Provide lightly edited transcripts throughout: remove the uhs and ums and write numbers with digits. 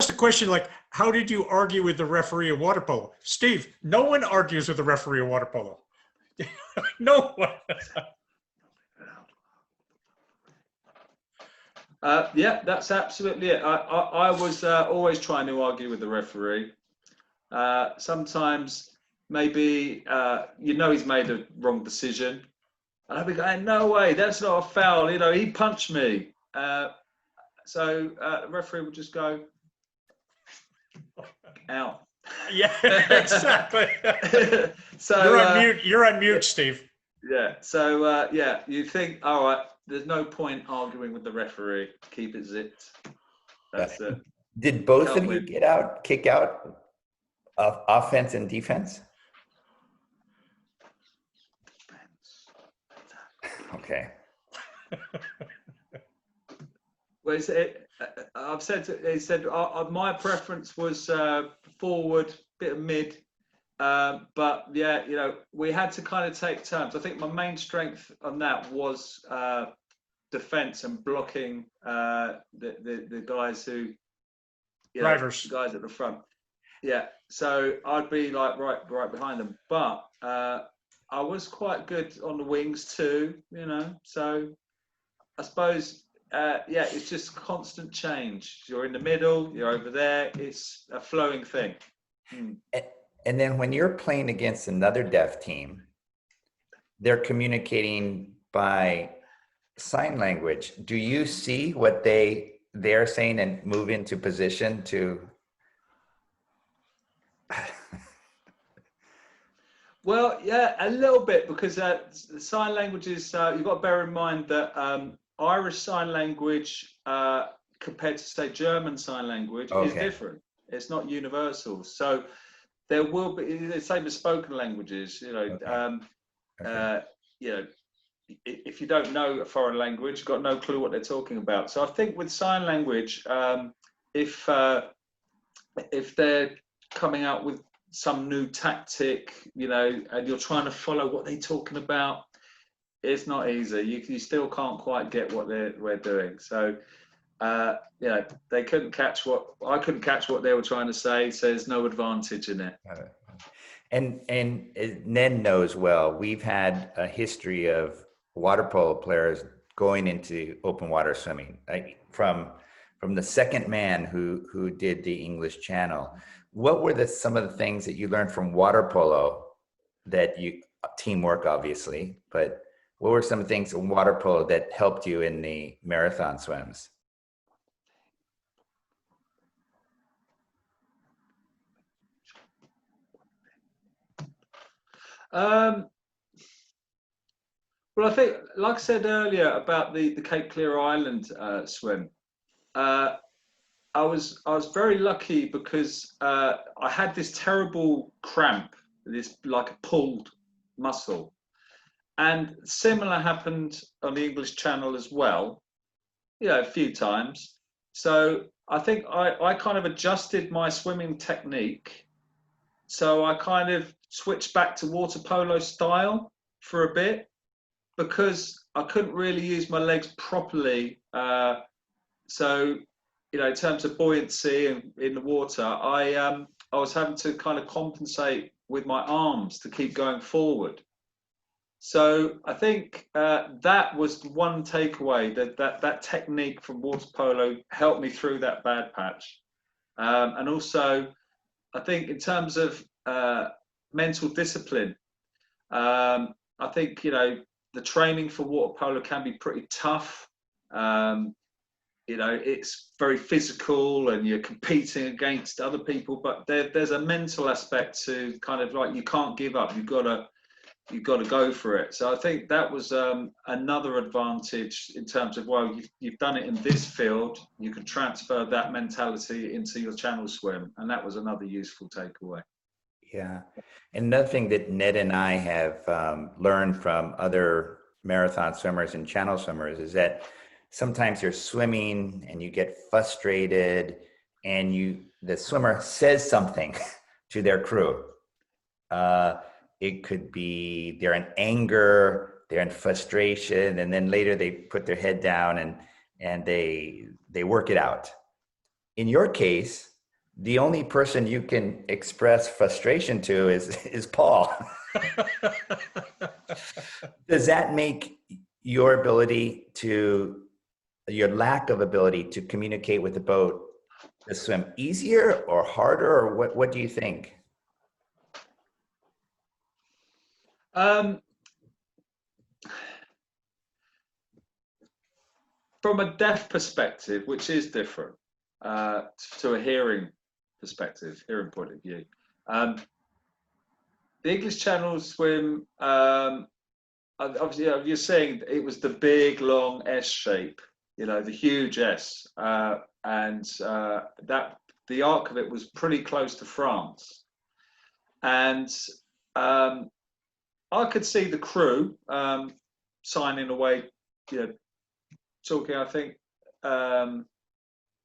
asked a question like, how did you argue with the referee of water polo? Steve, no one argues with the referee of water polo. No one. Yeah, that's absolutely it. I was always trying to argue with the referee. Sometimes maybe he's made a wrong decision, and I'd be going, "No way, that's not a foul." You know, he punched me. So the referee would just go out. Yeah, exactly. So you're on mute. You're on mute, Steve. Yeah. So yeah, you think, all right, there's no point arguing with the referee. Keep it zipped. That's it. Did both of you kick out of offense and defense? Okay. Well, I've said, he said my preference was forward, bit of mid, but yeah, you know, we had to kind of take turns. I think my main strength on that was defense and blocking the guys who, Drivers, guys at the front. Yeah, so I'd be like right behind them, but I was quite good on the wings too, you know. So I suppose. Yeah, it's just constant change. You're in the middle, you're over there. It's a flowing thing. And then when you're playing against another deaf team, they're communicating by sign language. Do you see what they're saying and move into position to? Well, yeah, a little bit, because the sign languages, you've got to bear in mind that Irish Sign Language compared to, say, German Sign Language is different. It's not universal. So there will be the same as spoken languages. You know, you know, if you don't know a foreign language, you've got no clue what they're talking about. So I think with sign language, if they're coming out with some new tactic, you know, and you're trying to follow what they're talking about, it's not easy. You still can't quite get what we're doing. So, yeah, they couldn't catch I couldn't catch what they were trying to say. So there's no advantage in it. And Ned knows well. We've had a history of water polo players going into open water swimming, from the second man who did the English Channel. What were some of the things that you learned from water polo that teamwork, obviously, but what were some things in water polo that helped you in the marathon swims? Well, I think, like I said earlier about the Cape Clear Island swim, I was very lucky because I had this terrible cramp, this like a pulled muscle. And similar happened on the English Channel as well, you know, a few times. So I think I kind of adjusted my swimming technique. So I kind of switched back to water polo style for a bit, because I couldn't really use my legs properly. So, you know, in terms of buoyancy and in the water, I was having to kind of compensate with my arms to keep going forward. So I think that was one takeaway, that technique from water polo helped me through that bad patch. And also, I think in terms of mental discipline, I think, you know, the training for water polo can be pretty tough. You know, it's very physical and you're competing against other people, but there's a mental aspect to kind of like, you can't give up. You've got to go for it. So I think that was another advantage in terms of, well, you've done it in this field, you can transfer that mentality into your channel swim, and that was another useful takeaway. Yeah, and another thing that Ned and I have learned from other marathon swimmers and channel swimmers is that sometimes you're swimming and you get frustrated, and the swimmer says something to their crew. It could be they're in anger, they're in frustration, and then later they put their head down and they work it out. in your case, the only person you can express frustration to is Paul. Does that make your lack of ability to communicate with the boat to swim easier or harder, or what do you think? From a deaf perspective, which is different to a hearing perspective, hearing point of view, the English Channel swim, obviously, you're saying it was the big long S shape, the huge S, and that the arc of it was pretty close to France, and I could see the crew signing away, talking. I think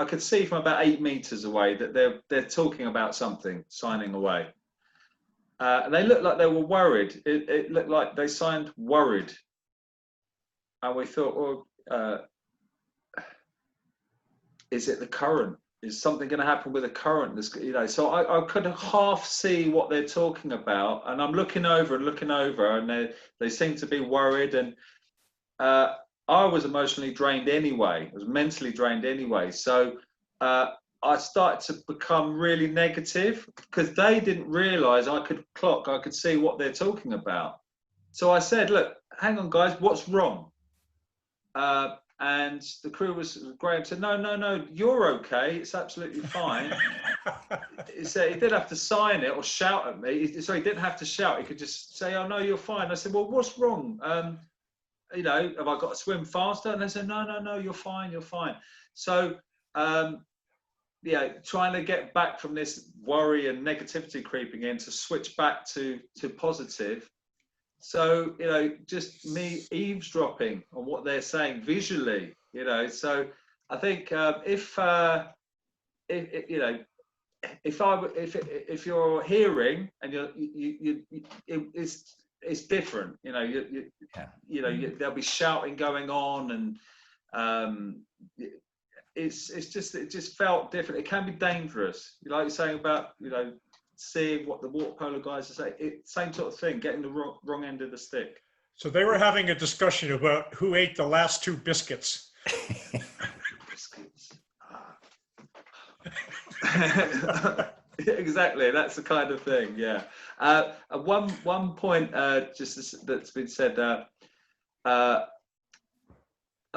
I could see from about 8 meters away that they're talking about something, signing away. And they looked like they were worried. It looked like they signed worried. And we thought, well, is it the current? Is something going to happen with the current? So I could half see what they're talking about. And I'm looking over, and they seem to be worried. And I was emotionally drained anyway. I was mentally drained anyway. So I started to become really negative because they didn't realize I could see what they're talking about. So I said, look, hang on, guys, what's wrong? And the crew Graham said, no, you're okay. It's absolutely fine. He said he didn't have to sign it or shout at me. So he didn't have to shout. He could just say, oh, no, you're fine. I said, well, what's wrong? Have I got to swim faster? And they said, no, you're fine. So, trying to get back from this worry and negativity creeping in to switch back to positive. So, just me eavesdropping on what they're saying visually, so I think if you're hearing and it's different, there'll be shouting going on, and it just felt different. It can be dangerous, like you're saying about seeing what the water polo guys are saying. Same sort of thing, getting the wrong end of the stick. So they were having a discussion about who ate the last 2 biscuits. Biscuits. Exactly, that's the kind of thing. Yeah. One point that's been said. I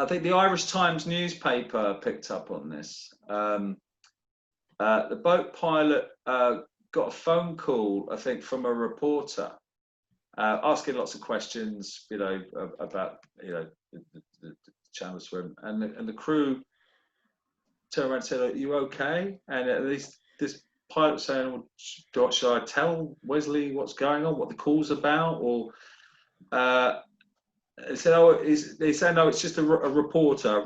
think the Irish Times newspaper picked up on this. The boat pilot got a phone call, I think, from a reporter asking lots of questions, about the channel swim, and the crew turned around and said, "Are you okay?" And at least this pilot was saying, well, "Should I tell Wesley what's going on, what the call's about?" Or they said, they said, "No, it's just a reporter."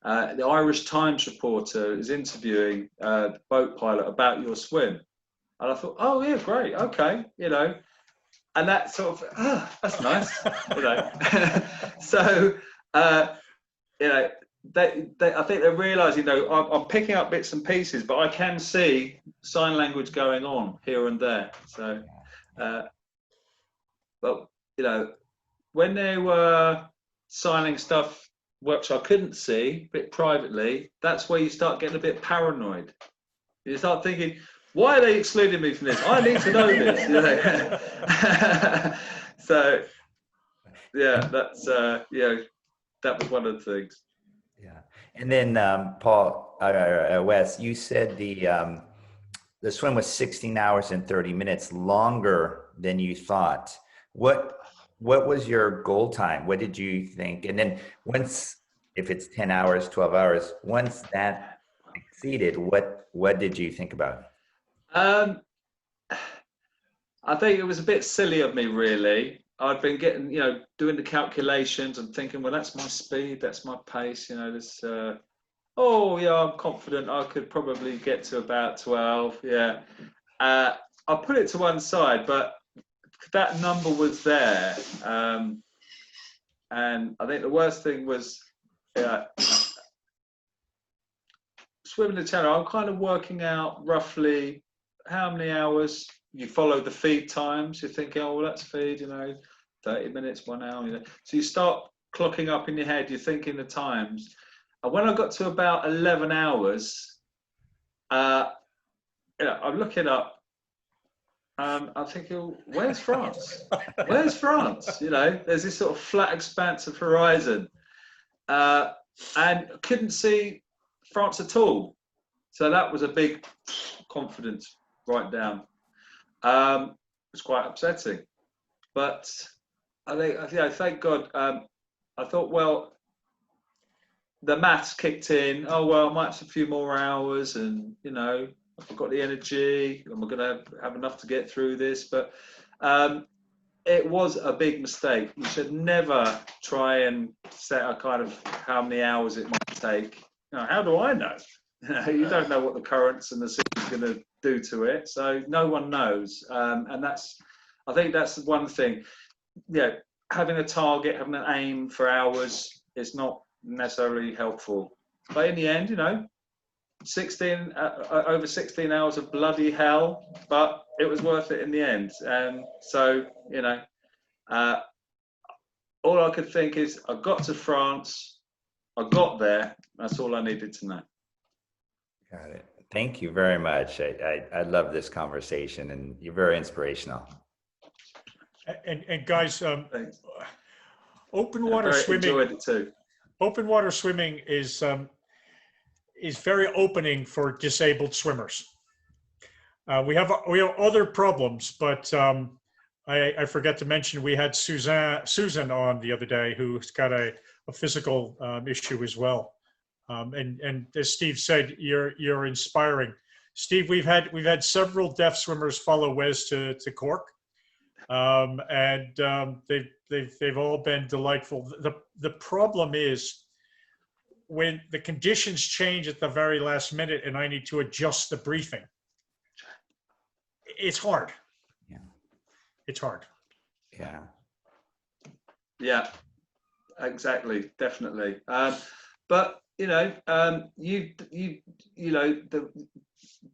The Irish Times reporter is interviewing the boat pilot about your swim. And I thought, oh, yeah, great, okay, and that sort of, that's nice, So, I think they realise, I'm picking up bits and pieces, but I can see sign language going on here and there. So, but, when they were signing stuff which I couldn't see, a bit privately, that's where you start getting a bit paranoid. You start thinking, why are they excluding me from this? I need to know this. So, yeah, that's that was one of the things. Yeah, and then Paul, Wes, you said the swim was 16 hours and 30 minutes longer than you thought. What was your goal time? What did you think? And then once, if it's 10 hours, 12 hours, once that exceeded, what did you think about? I think it was a bit silly of me, really. I'd been getting, doing the calculations and thinking, well, that's my speed, that's my pace, this, I'm confident I could probably get to about 12. Yeah. I put it to one side, but that number was there, and I think the worst thing was swimming the channel, I'm kind of working out roughly how many hours. You follow the feed times. You're thinking, oh, well, that's feed, 30 minutes, 1 hour. So you start clocking up in your head. You're thinking the times. And when I got to about 11 hours, I'm looking up. I'm thinking, where's France? Where's France? There's this sort of flat expanse of horizon, and couldn't see France at all. So that was a big confidence right down. It was quite upsetting, but I think, thank God. I thought, well, the maths kicked in. Oh well, I might have a few more hours, and I've got the energy. Am I going to have enough to get through this? But it was a big mistake. You should never try and set a kind of how many hours it might take. How do I know? You don't know what the currents and the sea is going to do to it. So no one knows. And I think that's one thing. Having a target, having an aim for hours is not necessarily helpful. But in the end, over 16 hours of bloody hell, but it was worth it in the end. And so, all I could think is I got to France, I got there, that's all I needed to know. Got it. Thank you very much. I love this conversation, and you're very inspirational. And guys, open water swimming. Enjoyed it too. Open water swimming is very opening for disabled swimmers. We have other problems, but I forgot to mention we had Susan on the other day, who's got a physical issue as well. And as Steve said, you're inspiring. Steve, we've had several deaf swimmers follow Wes to Cork, and they've all been delightful. The problem is when the conditions change at the very last minute and I need to adjust the briefing. It's hard. Yeah. It's hard. Yeah. Yeah, exactly. Definitely. But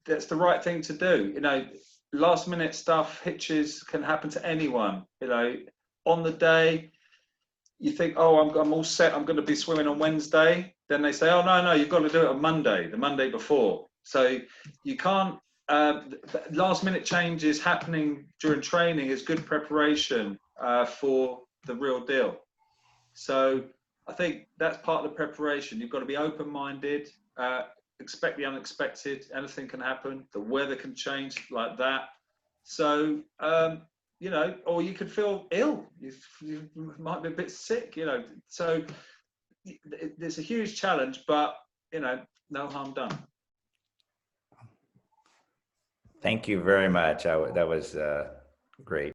that's the right thing to do. Last minute stuff, hitches can happen to anyone. On the day, you think, oh, I'm all set. I'm going to be swimming on Wednesday. Then they say, oh no, you've got to do it on Monday, the Monday before. So you can't. Last minute changes happening during training is good preparation for the real deal. So I think that's part of the preparation. You've got to be open-minded, expect the unexpected. Anything can happen. The weather can change like that. So, or you could feel ill. You might be a bit sick, So it's a huge challenge, but, no harm done. Thank you very much. That was great.